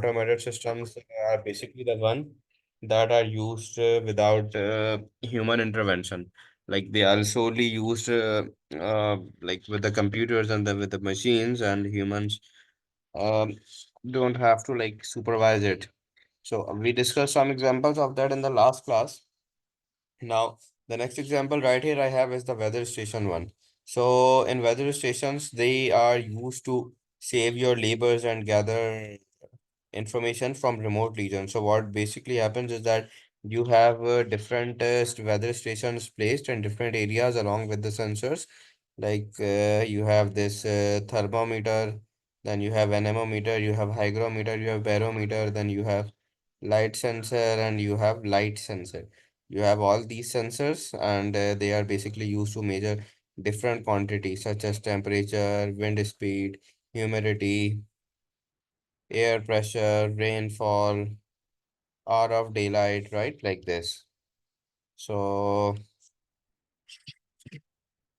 Automated systems are basically the one that are used without human intervention. Like they are solely used like with the computers and with the machines, and humans um, don't have to like supervise it. So we discussed some examples of that in the last class. Now, the next example right here I have is the weather station one. So in weather stations, they are used to save your labors and gather information from remote regions. So what basically happens is that you have different weather stations placed in different areas along with the sensors. Like you have this thermometer, then you have anemometer, you have hygrometer, you have barometer, then you have light sensor, and you have light sensor. You have all these sensors, and they are basically used to measure different quantities such as temperature, wind speed, humidity, air pressure, rainfall, hour of daylight, right? Like this. So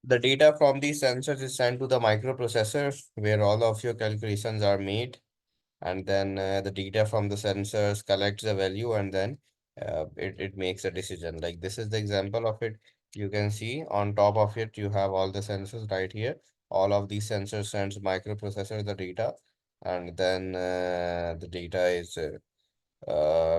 the data from these sensors is sent to the microprocessor where all of your calculations are made. And then the data from the sensors collects the value, and then it makes a decision. Like this is the example of it. You can see on top of it, you have all the sensors right here. All of these sensors sends microprocessor the data, and then the data is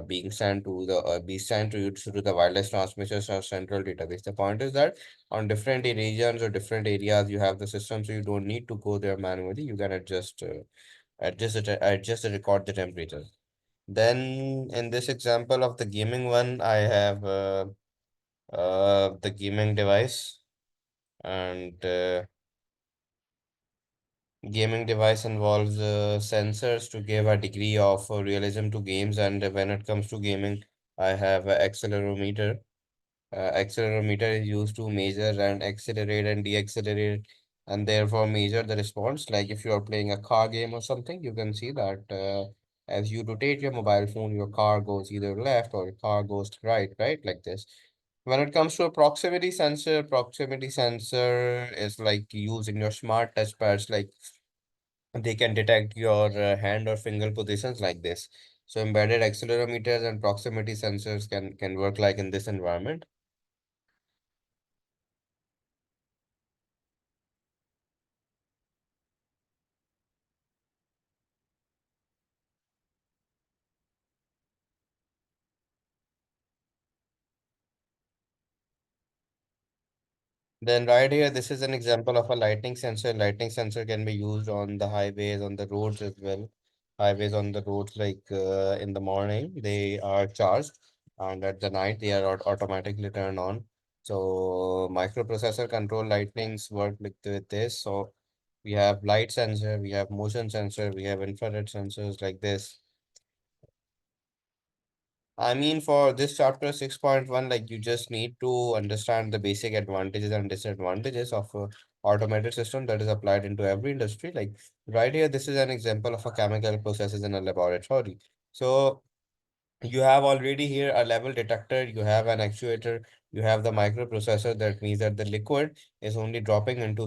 being sent to the be sent to the wireless transmitters or central database. The point is that on different regions or different areas, you have the system, so you don't need to go there manually. You can adjust the record the temperature. Then in this example of the gaming one, I have the gaming device, and gaming device involves sensors to give a degree of realism to games. And when it comes to gaming, I have a accelerometer. Accelerometer is used to measure and accelerate and deaccelerate, and therefore measure the response. Like if you are playing a car game or something, you can see that as you rotate your mobile phone, your car goes either left or your car goes right, right? Like this. When it comes to a proximity sensor is like used in your smart touchpads. Like they can detect your hand or finger positions like this. So embedded accelerometers and proximity sensors can work like in this environment. Then right here, this is an example of a lightning sensor. Lightning sensor can be used on the highways, on the roads as well. Highways on the roads, like in the morning, they are charged, and at the night, they are automatically turned on. So microprocessor control lightnings work with this. So we have light sensor, we have motion sensor, we have infrared sensors like this. I mean, for this chapter 6.1, like you just need to understand the basic advantages and disadvantages of a automated system that is applied into every industry. Like right here, this is an example of a chemical processes in a laboratory. So you have already here a level detector, you have an actuator, you have the microprocessor. That means that the liquid is only dropping into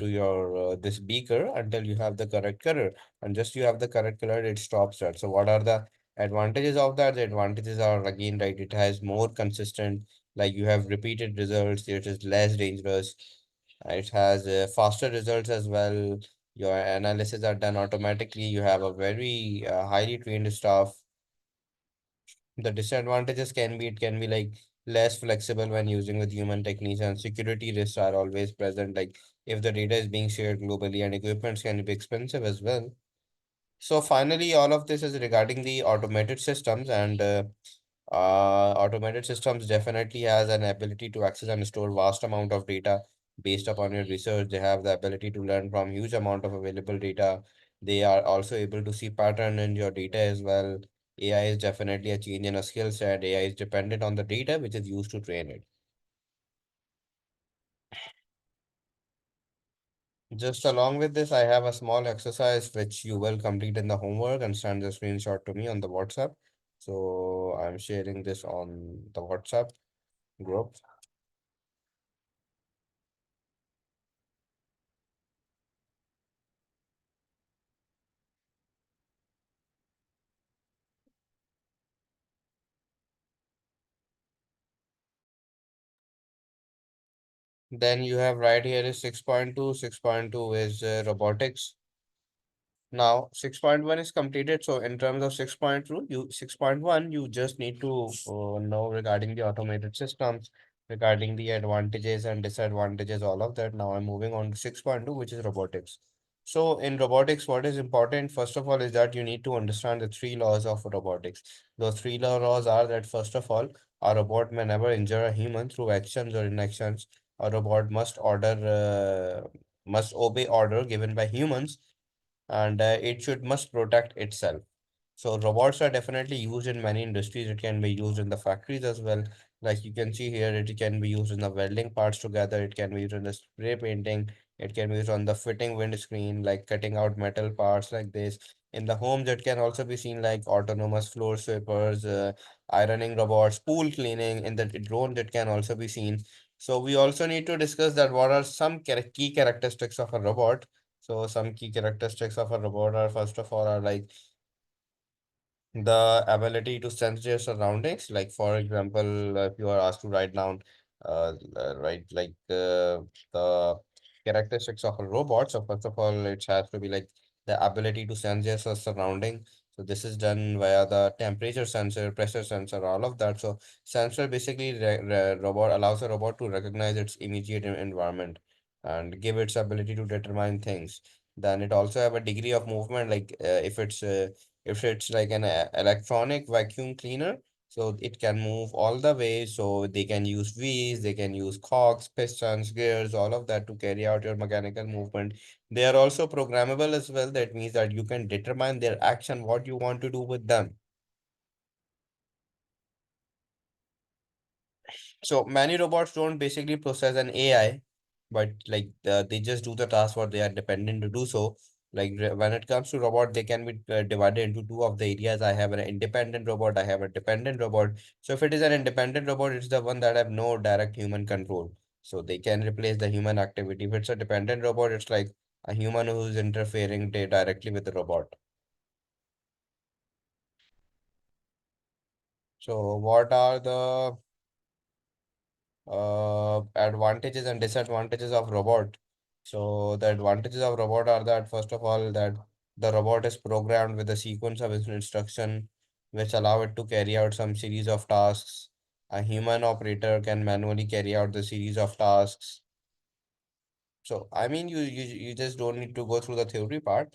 your this beaker until you have the correct color, and just you have the correct color, it stops that. So what are the advantages of that? The advantages are again, right, it has more consistent, like you have repeated results, it is less dangerous, it has faster results as well. Your analysis are done automatically, you have a very highly trained staff. The disadvantages can be, it can be like less flexible when using with human techniques, and security risks are always present. Like if the data is being shared globally, and equipments can be expensive as well. So finally, all of this is regarding the automated systems, and automated systems definitely has an ability to access and store vast amount of data based upon your research. They have the ability to learn from huge amount of available data. They are also able to see pattern in your data as well. AI is definitely a change in a skill set. AI is dependent on the data which is used to train it. Just along with this, I have a small exercise which you will complete in the homework and send the screenshot to me on the WhatsApp. So I'm sharing this on the WhatsApp group. Then you have right here is 6.2. 6.2 is robotics. Now 6.1 is completed. So in terms of 6.2, 6.1, you just need to know regarding the automated systems, regarding the advantages and disadvantages, all of that. Now I'm moving on to 6.2, which is robotics. So in robotics, what is important, first of all, is that you need to understand the three laws of robotics. Those three laws are that, first of all, a robot may never injure a human through actions or inactions. A robot must obey order given by humans, and it should must protect itself. So robots are definitely used in many industries. It can be used in the factories as well. Like you can see here, it can be used in the welding parts together. It can be used in the spray painting. It can be used on the fitting windscreen, like cutting out metal parts like this. In the homes, it can also be seen like autonomous floor sweepers, ironing robots, pool cleaning. In the drones, it can also be seen. So we also need to discuss that what are some key characteristics of a robot. So some key characteristics of a robot are, first of all, are like the ability to sense their surroundings. Like for example, if you are asked to write down write like the characteristics of a robot, so first of all it has to be like the ability to sense their surrounding. So this is done via the temperature sensor, pressure sensor, all of that. So sensor basically robot allows a robot to recognize its immediate environment and give its ability to determine things. Then it also have a degree of movement, like if it's like an electronic vacuum cleaner, so it can move all the way. So they can use wheels, they can use cogs, pistons, gears, all of that to carry out your mechanical movement. They are also programmable as well. That means that you can determine their action, what you want to do with them. So many robots don't basically process an AI, but like they just do the task what they are dependent to do so. Like when it comes to robot, they can be divided into two of the areas. I have an independent robot, I have a dependent robot. So if it is an independent robot, it's the one that have no direct human control. So they can replace the human activity. If it's a dependent robot, it's like a human who's interfering directly with the robot. So what are the advantages and disadvantages of robot? So the advantages of robot are that, first of all, that the robot is programmed with a sequence of instruction which allow it to carry out some series of tasks. A human operator can manually carry out the series of tasks. So I mean, you just don't need to go through the theory part.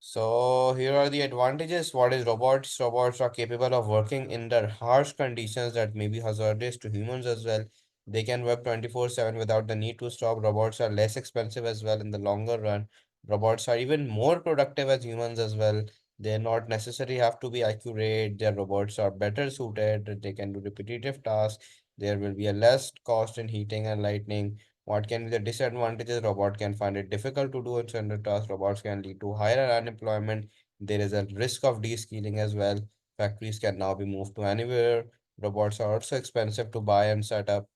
So here are the advantages. What is robots? Robots are capable of working in the harsh conditions that may be hazardous to humans as well. They can work 24/7 without the need to stop. Robots are less expensive as well in the longer run. Robots are even more productive as humans as well. They not necessarily have to be accurate. Their robots are better suited. They can do repetitive tasks. There will be a less cost in heating and lighting. What can be the disadvantages? Robot can find it difficult to do certain tasks. Robots can lead to higher unemployment. There is a risk of de-skilling as well. Factories can now be moved to anywhere. Robots are also expensive to buy and set up.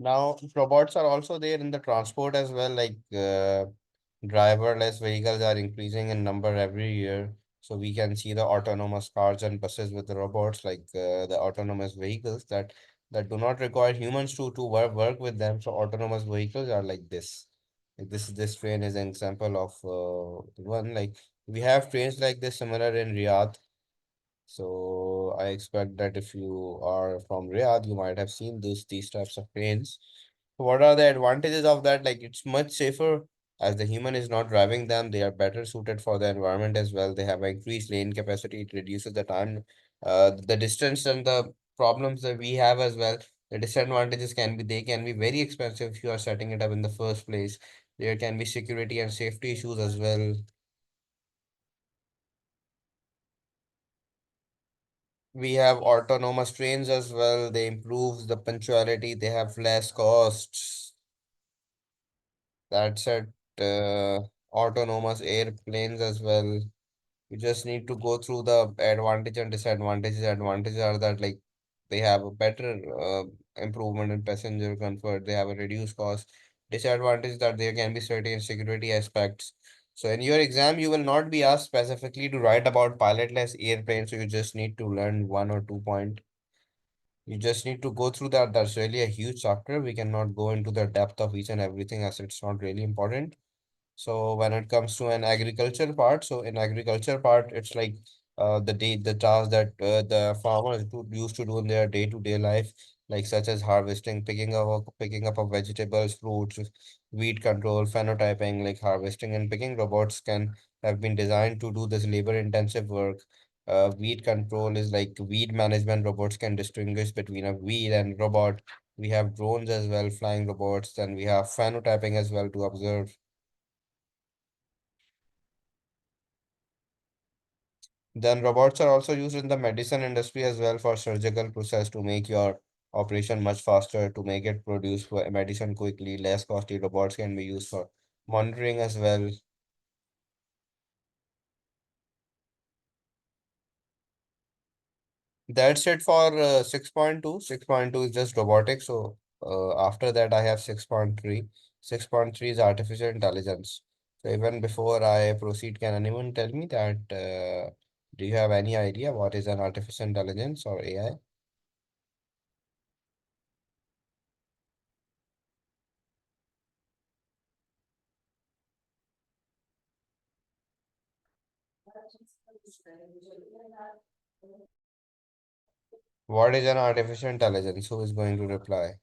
Now, robots are also there in the transport as well, like driverless vehicles are increasing in number every year. So we can see the autonomous cars and buses with the robots, like the autonomous vehicles that do not require humans to work with them. So autonomous vehicles are like this. Like this train is an example of one. Like we have trains like this similar in Riyadh. So I expect that if you are from Riyadh, you might have seen these types of trains. So what are the advantages of that? Like it's much safer as the human is not driving them. They are better suited for the environment as well. They have increased lane capacity. It reduces the time, the distance and the problems that we have as well. The disadvantages can be they can be very expensive if you are setting it up in the first place. There can be security and safety issues as well. We have autonomous trains as well. They improve the punctuality. They have less costs. That's it. autonomous airplanes as well. You just need to go through the advantage and disadvantages. Advantages are that like they have a better improvement in passenger comfort. They have a reduced cost. Disadvantage that there can be certain security aspects. So in your exam, you will not be asked specifically to write about pilotless airplanes. So you just need to learn 1 or 2 point. You just need to go through that. That's really a huge chapter. We cannot go into the depth of each and everything as it's not really important. So when it comes to an agriculture part, so in agriculture part, it's like the task that the farmers used to do in their day-to-day life, like such as harvesting, picking up of vegetables, fruits, weed control, phenotyping, like harvesting and picking robots can have been designed to do this labor-intensive work. Weed control is like weed management. Robots can distinguish between a weed and robot. We have drones as well, flying robots. Then we have phenotyping as well to observe. Then robots are also used in the medicine industry as well for surgical process to make your operation much faster, to make it produce for medicine quickly, less costly. Robots can be used for monitoring as well. That's it for 6.2. 6.2 is just robotics. So after that, I have 6.3. 6.3 is artificial intelligence. So even before I proceed, can anyone tell me that do you have any idea what is an artificial intelligence or AI? What is an artificial intelligence? Who is going to reply?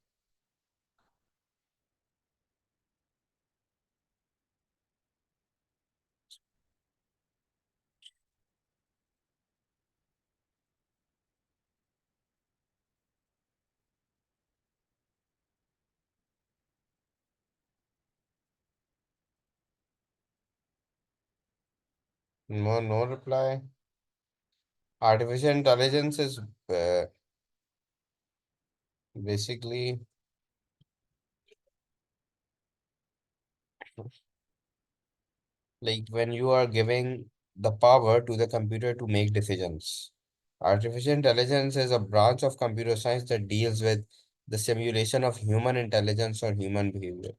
No, no reply. Artificial intelligence is basically like when you are giving the power to the computer to make decisions. Artificial intelligence is a branch of computer science that deals with the simulation of human intelligence or human behavior.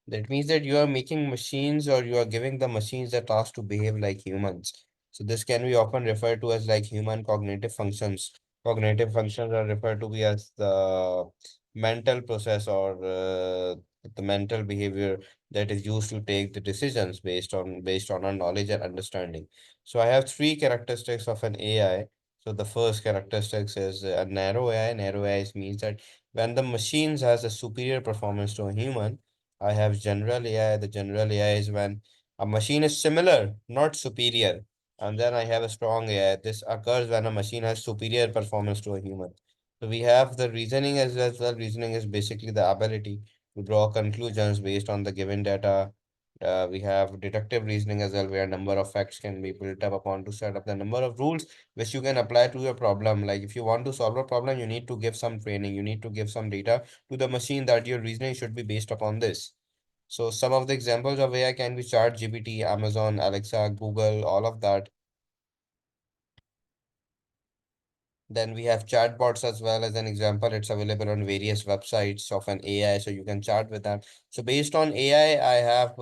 That means that you are making machines or you are giving the machines the task to behave like humans. So this can be often referred to as like human cognitive functions. Cognitive functions are referred to be as the mental process or the mental behavior that is used to take the decisions based on our knowledge and understanding. So I have three characteristics of an AI. So the first characteristics is a narrow AI. Narrow AI means that when the machines has a superior performance to a human. I have general AI. The general AI is when a machine is similar, not superior. And then I have a strong AI. This occurs when a machine has superior performance to a human. So we have the reasoning as well. Reasoning is basically the ability to draw conclusions based on the given data. We have deductive reasoning as well, where a number of facts can be built up upon to set up the number of rules which you can apply to your problem. Like if you want to solve a problem, you need to give some training, you need to give some data to the machine that your reasoning should be based upon this. So some of the examples of AI can be ChatGPT, Amazon, Alexa, Google, all of that. Then we have chatbots as well as an example. It's available on various websites of an AI, so you can chat with them. So based on AI, I have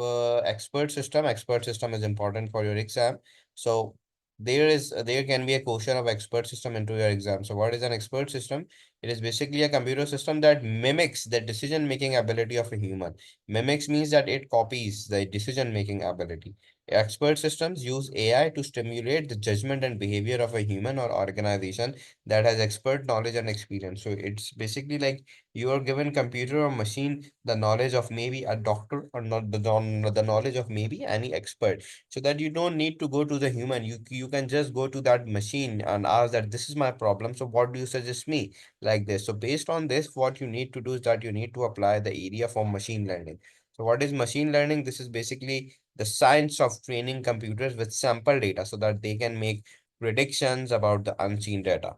expert system. Expert system is important for your exam. So there can be a question of expert system into your exam. So what is an expert system? It is basically a computer system that mimics the decision making ability of a human. Mimics means that it copies the decision making ability. Expert systems use AI to stimulate the judgment and behavior of a human or organization that has expert knowledge and experience. So it's basically like you are given computer or machine the knowledge of maybe a doctor or not the knowledge of maybe any expert. So that you don't need to go to the human. You can just go to that machine and ask that this is my problem. So what do you suggest me like this? So based on this, what you need to do is that you need to apply the area for machine learning. So what is machine learning? This is basically the science of training computers with sample data so that they can make predictions about the unseen data.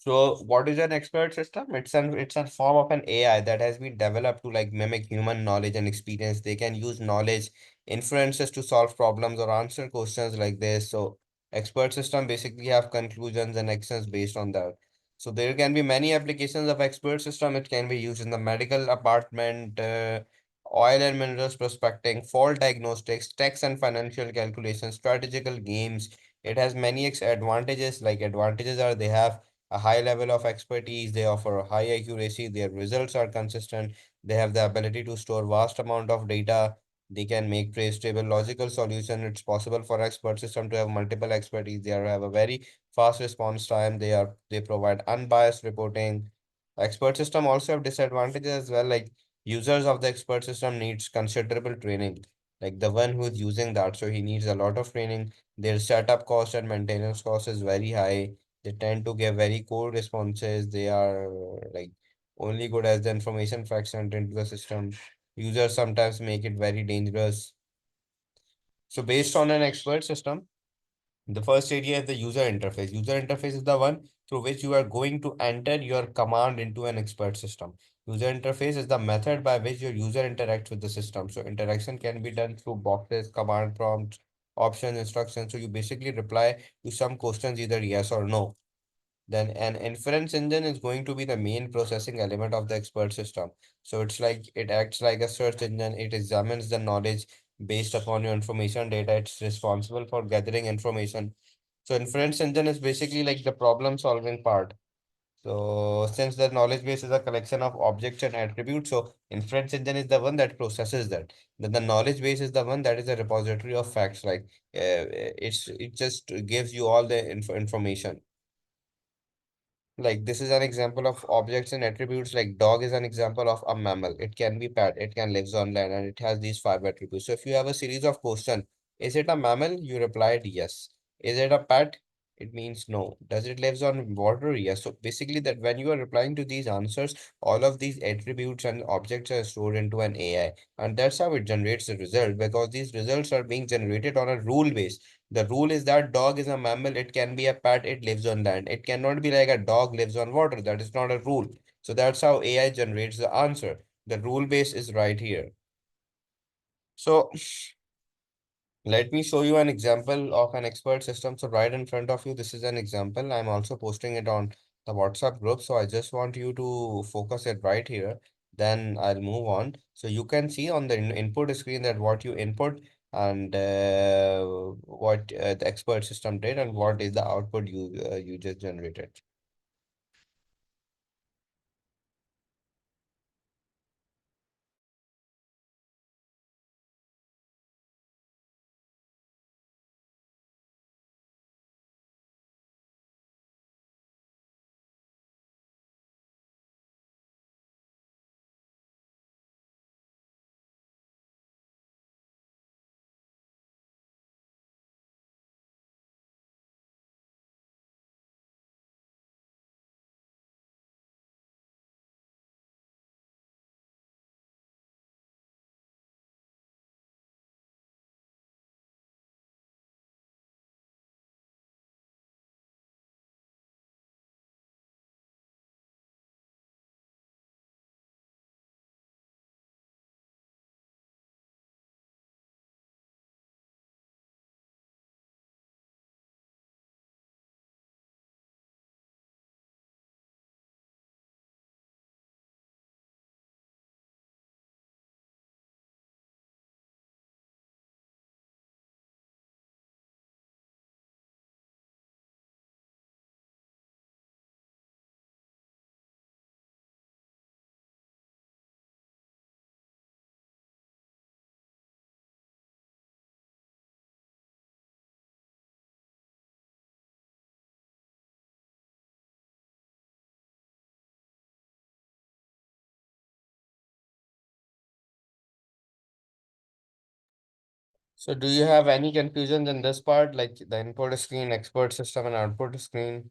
So what is an expert system? It's a form of an AI that has been developed to like mimic human knowledge and experience. They can use knowledge inferences to solve problems or answer questions like this. So expert system basically have conclusions and actions based on that. So there can be many applications of expert system. It can be used in the medical apartment, oil and minerals prospecting, fault diagnostics, tax and financial calculations, strategical games. It has many advantages. Like advantages are they have a high level of expertise, they offer a high accuracy, their results are consistent, they have the ability to store vast amount of data, they can make traceable logical solution. It's possible for expert system to have multiple expertise. Have a very fast response time. They provide unbiased reporting. Expert system also have disadvantages as well, like users of the expert system needs considerable training. Like the one who is using that, so he needs a lot of training. Their setup cost and maintenance cost is very high. They tend to give very cold responses. They are like only good as the information facts entered into the system. Users sometimes make it very dangerous. So based on an expert system, the first area is the user interface. User interface is the one through which you are going to enter your command into an expert system. User interface is the method by which your user interacts with the system. So interaction can be done through boxes, command prompts, options, instructions. So you basically reply to some questions either yes or no. Then an inference engine is going to be the main processing element of the expert system. So it's like it acts like a search engine. It examines the knowledge based upon your information data. It's responsible for gathering information. So inference engine is basically like the problem solving part. So since the knowledge base is a collection of objects and attributes, so inference engine is the one that processes that. Then the knowledge base is the one that is a repository of facts. Like it just gives you all the information. Like this is an example of objects and attributes. Like dog is an example of a mammal. It can be pet, it can lives on land, and it has these five attributes. So if you have a series of questions, is it a mammal? You replied yes. Is it a pet? It means no. Does it lives on water? Yes. So basically that when you are replying to these answers, all of these attributes and objects are stored into an AI. And that's how it generates the result, because these results are being generated on a rule base. The rule is that dog is a mammal, it can be a pet, it lives on land. It cannot be like a dog lives on water. That is not a rule. So that's how AI generates the answer. The rule base is right here. So let me show you an example of an expert system. So right in front of you, this is an example. I'm also posting it on the WhatsApp group. So I just want you to focus it right here. Then I'll move on. So you can see on the input screen that what you input and what the expert system did and what is the output you just generated. So do you have any confusions in this part, like the input screen, expert system, and output screen?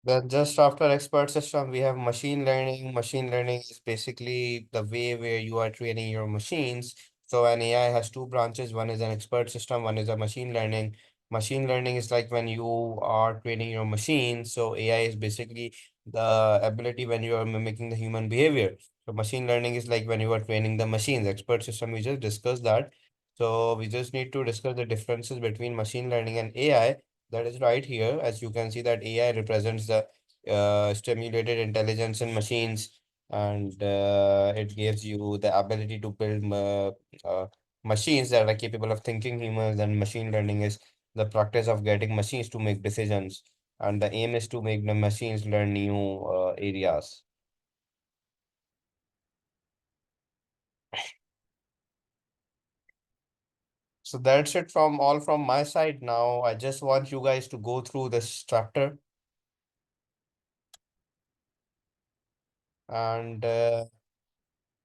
Then just after expert system, we have machine learning. Machine learning is basically the way where you are training your machines. So an AI has two branches. One is an expert system, one is a machine learning. Machine learning is like when you are training your machine. So AI is basically the ability when you are mimicking the human behavior. So machine learning is like when you are training the machines. Expert system, we just discussed that. So we just need to discuss the differences between machine learning and AI. That is right here. As you can see that AI represents the stimulated intelligence in machines, and it gives you the ability to build machines that are capable of thinking humans. And machine learning is the practice of getting machines to make decisions. And the aim is to make the machines learn new areas. So that's it from all from my side. Now I just want you guys to go through this chapter and